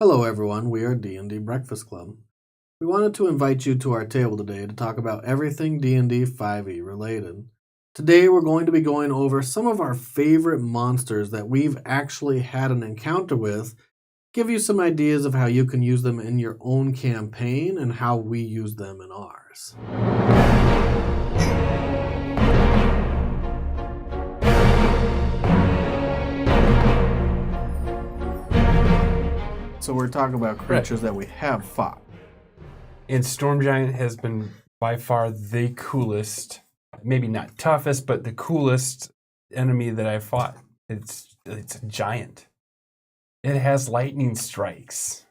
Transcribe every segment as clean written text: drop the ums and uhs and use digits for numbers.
Hello everyone, we are D&D Breakfast Club. We wanted to invite you to our table today to talk about everything D&D 5e related. Today we're going to be going over some of our favorite monsters that we've actually had an encounter with, give you some ideas of how you can use them in your own campaign and how we use them in ours. So we're talking about creatures that we have fought. And Storm Giant has been by far the coolest, maybe not toughest, but the coolest enemy that I fought. It's a giant. It has lightning strikes,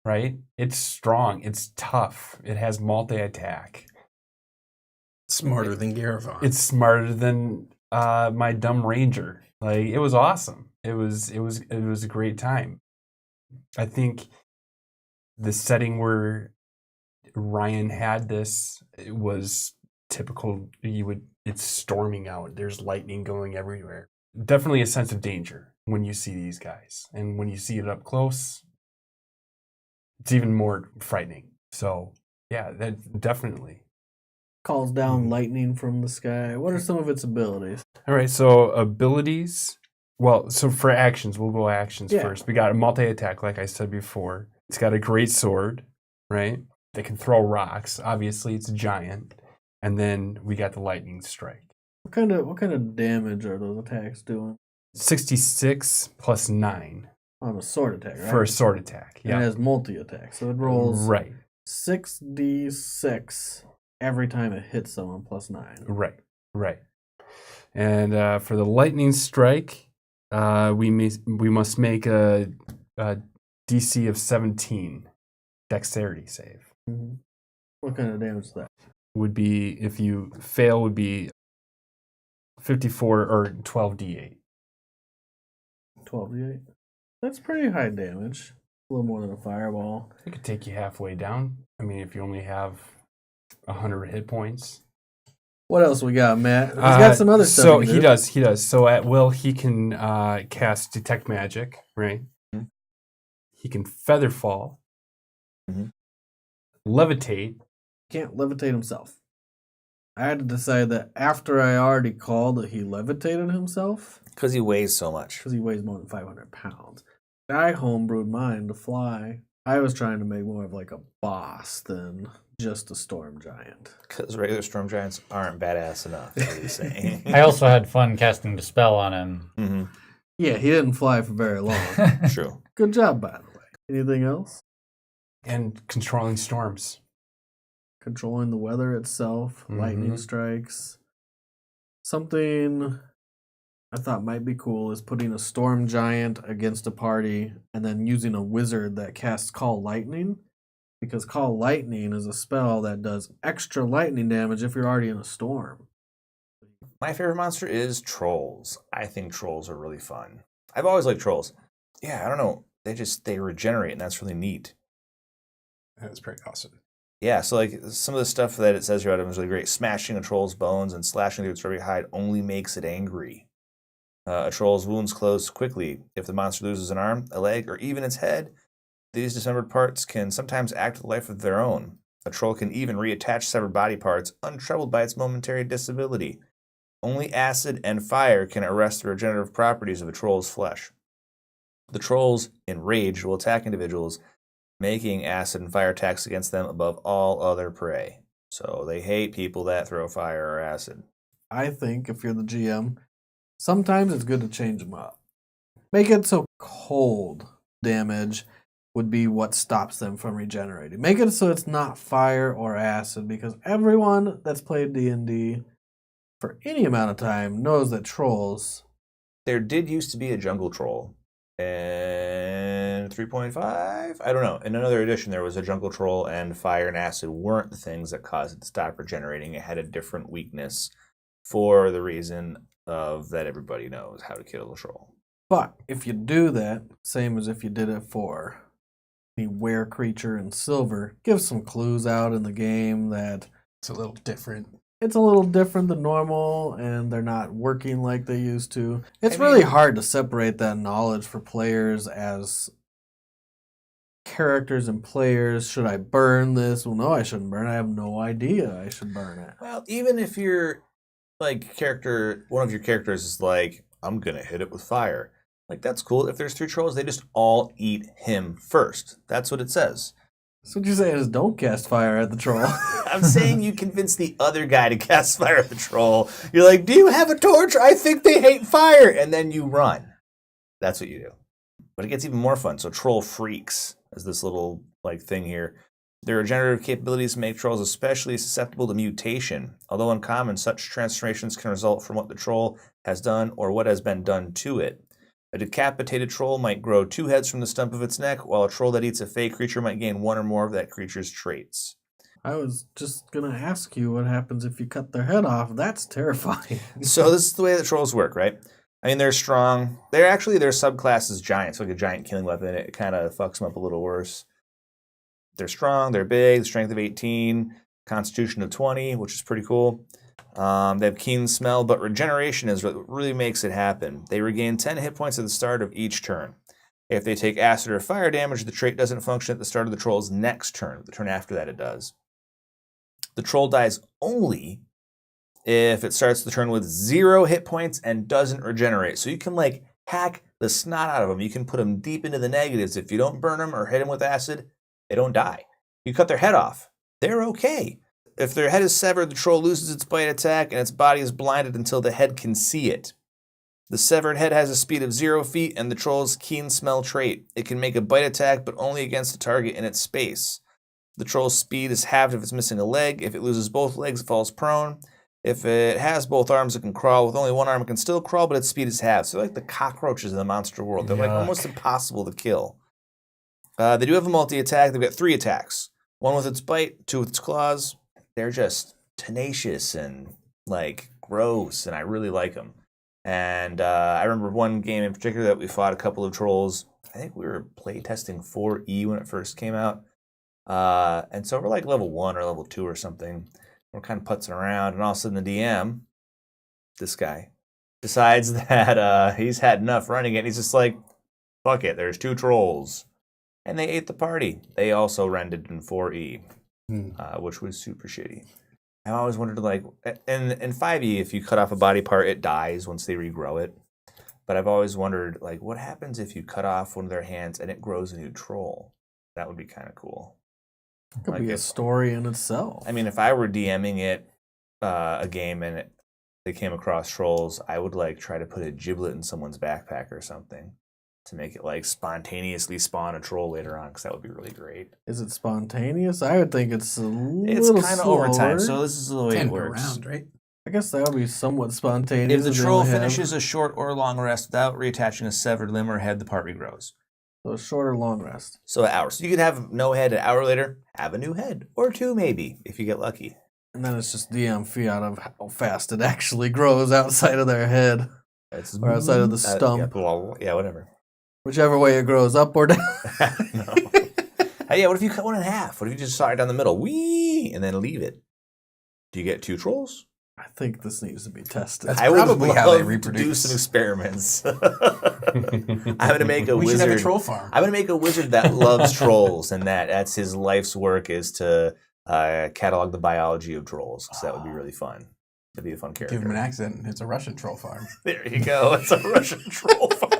right? It's strong. It's tough. It has multi-attack. Smarter than Garavon. It's smarter than my dumb ranger. Like, it was awesome. It was a great time. I think the setting where Ryan had this, it was typical. It's storming out. There's lightning going everywhere. Definitely a sense of danger when you see these guys, and when you see it up close, it's even more frightening. So yeah, that definitely Calls down lightning from the sky. What are some of its abilities? All right. So abilities. Well, so for actions, we'll go actions first. We got a multi-attack, like I said before. It's got a great sword, right? They can throw rocks. Obviously, it's a giant. And then we got the lightning strike. What kind of damage are those attacks doing? 66 plus 9. On a sword attack, right? For a sword attack, yeah. And it has multi-attack, so it rolls right. 6d6 every time it hits someone plus 9. Right. And for the lightning strike, we must make a DC of 17 dexterity save. Mm-hmm. What kind of damage is that? Would be, if you fail, would be 54 or 12d8. 12d8? That's pretty high damage. A little more than a fireball. It could take you halfway down. I mean, if you only have 100 hit points. What else we got, Matt? He's got some other stuff. So he does. So at will, he can cast Detect Magic, right? Mm-hmm. He can Feather Fall. Mm-hmm. Levitate. Can't levitate himself. I had to decide that after I already called that he levitated himself. Because he weighs so much. Because he weighs more than 500 pounds. I homebrewed mine to fly. I was trying to make more of like a boss than just a storm giant. Because regular storm giants aren't badass enough, what are you saying? I also had fun casting Dispel on him. Mm-hmm. Yeah, he didn't fly for very long. True. Good job, by the way. Anything else? And controlling storms. Controlling the weather itself, lightning strikes. Something I thought might be cool is putting a storm giant against a party and then using a wizard that casts Call Lightning. Because Call Lightning is a spell that does extra lightning damage if you're already in a storm. My favorite monster is trolls. I think trolls are really fun. I've always liked trolls. Yeah, I don't know. They regenerate, and that's really neat. That's pretty awesome. Yeah, so like some of the stuff that it says here about him is really great. Smashing a troll's bones and slashing through its rubby hide only makes it angry. A troll's wounds close quickly. If the monster loses an arm, a leg, or even its head, these dismembered parts can sometimes act with life of their own. A troll can even reattach severed body parts, untroubled by its momentary disability. Only acid and fire can arrest the regenerative properties of a troll's flesh. The trolls, enraged, will attack individuals, making acid and fire attacks against them above all other prey. So they hate people that throw fire or acid. I think if you're the GM, sometimes it's good to change them up. Make it so cold damage would be what stops them from regenerating. Make it so it's not fire or acid, because everyone that's played D&D for any amount of time knows that trolls... There did used to be a jungle troll. And 3.5? I don't know. In another edition, there was a jungle troll, and fire and acid weren't the things that caused it to stop regenerating. It had a different weakness for the reason of that everybody knows how to kill a troll. But if you do that, same as if you did it for the were creature in silver, give some clues out in the game that it's a little different. It's a little different than normal, and they're not working like they used to. It's really hard to separate that knowledge for players as characters and players. Should I burn this? Well, no, I shouldn't burn it. I have no idea I should burn it. Well, even if you're like one of your characters is like, I'm gonna hit it with fire. Like, that's cool. If there's 3 trolls, they just all eat him first. That's what it says. So what you're saying is don't cast fire at the troll. I'm saying you convince the other guy to cast fire at the troll. You're like, do you have a torch? I think they hate fire. And then you run. That's what you do. But it gets even more fun. So troll freaks is this little like thing here. Their regenerative capabilities make trolls especially susceptible to mutation. Although uncommon, such transformations can result from what the troll has done or what has been done to it. A decapitated troll might grow 2 heads from the stump of its neck, while a troll that eats a fey creature might gain 1 or more of that creature's traits. I was just going to ask you what happens if you cut their head off. That's terrifying. So this is the way that trolls work, right? I mean, they're strong. Their subclass is giant. So like a giant killing weapon. It kind of fucks them up a little worse. They're strong. They're big. Strength of 18. Constitution of 20, which is pretty cool. They have keen smell, but regeneration is what really makes it happen. They regain 10 hit points at the start of each turn. If they take acid or fire damage, the trait doesn't function at the start of the troll's next turn. The turn after that, it does. The troll dies only if it starts the turn with 0 hit points and doesn't regenerate. So you can like hack the snot out of them. You can put them deep into the negatives. If you don't burn them or hit them with acid, they don't die. You cut their head off, they're okay. If their head is severed, the troll loses its bite attack and its body is blinded until the head can see it. The severed head has a speed of 0 feet and the troll's keen smell trait. It can make a bite attack, but only against a target in its space. The troll's speed is halved if it's missing a leg. If it loses both legs, it falls prone. If it has both arms, it can crawl. With only one arm, it can still crawl, but its speed is halved. So they're like the cockroaches in the monster world. They're like almost impossible to kill. They do have a multi-attack. They've got 3 attacks. 1 with its bite, 2 with its claws. They're just tenacious and like gross, and I really like them. And I remember one game in particular that we fought a couple of trolls. I think we were play testing 4E when it first came out. And so we're like level 1 or level 2 or something. We're kind of putzing around, and all of a sudden the DM, this guy, decides that he's had enough running it. And he's just like, fuck it, there's 2 trolls. And they ate the party. They also rendered in 4E. Which was super shitty. I always wondered, like, in 5e, if you cut off a body part, it dies once they regrow it. But I've always wondered, like, what happens if you cut off one of their hands and it grows a new troll? That would be kind of cool. It could be a story in itself. I mean, if I were DMing it, a game, and they came across trolls, I would, like, try to put a giblet in someone's backpack or something to make it like spontaneously spawn a troll later on, because that would be really great. Is it spontaneous? I would think it's It's kind of over time, so this is the way it works. Round, right? I guess that would be somewhat spontaneous. If the troll finishes a short or long rest without reattaching a severed limb or head, the part regrows. So a short or long rest. So an hour. So you could have no head an hour later, have a new head. Or 2 maybe, if you get lucky. And then it's just DM fiat of how fast it actually grows outside of their head. Or outside of the stump. Yeah, whatever. Whichever way it grows, up or down. No. Yeah, what if you cut one in half? What if you just saw it down the middle? Whee! And then leave it? Do you get 2 trolls? I think this needs to be tested. That's I would probably love how they to reproduce. do some experiment. I'm going to make a We should wizard. have a troll farm. I'm going to make a wizard that loves trolls, and that's his life's work is to catalog the biology of trolls. So that would be really fun. That'd be a fun character. Give him an accent. It's a Russian troll farm. There you go. It's a Russian troll farm.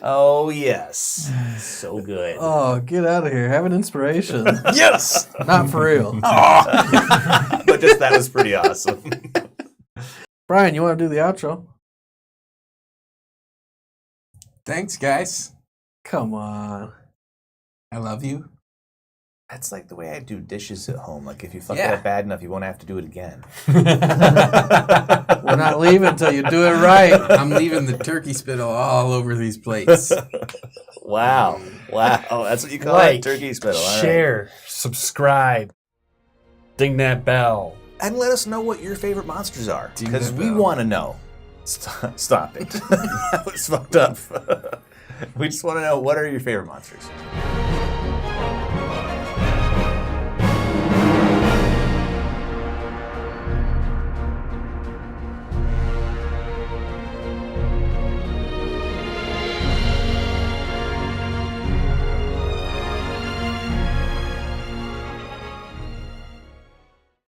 Oh, yes. So good. Oh, get out of here. Have an inspiration. Yes! Not for real. But just that was pretty awesome. Brian, you want to do the outro? Thanks, guys. Come on. I love you. That's like the way I do dishes at home. Like, if you fuck it Yeah. up bad enough, you won't have to do it again. We're not leaving until you do it right. I'm leaving the turkey spittle all over these plates. Wow. That's what you call Like, it, turkey spittle. All right. Share, subscribe, ding that bell. And let us know what your favorite monsters are, Ding because that we bell. want to know. Stop it. That was fucked up. We just want to know, what are your favorite monsters?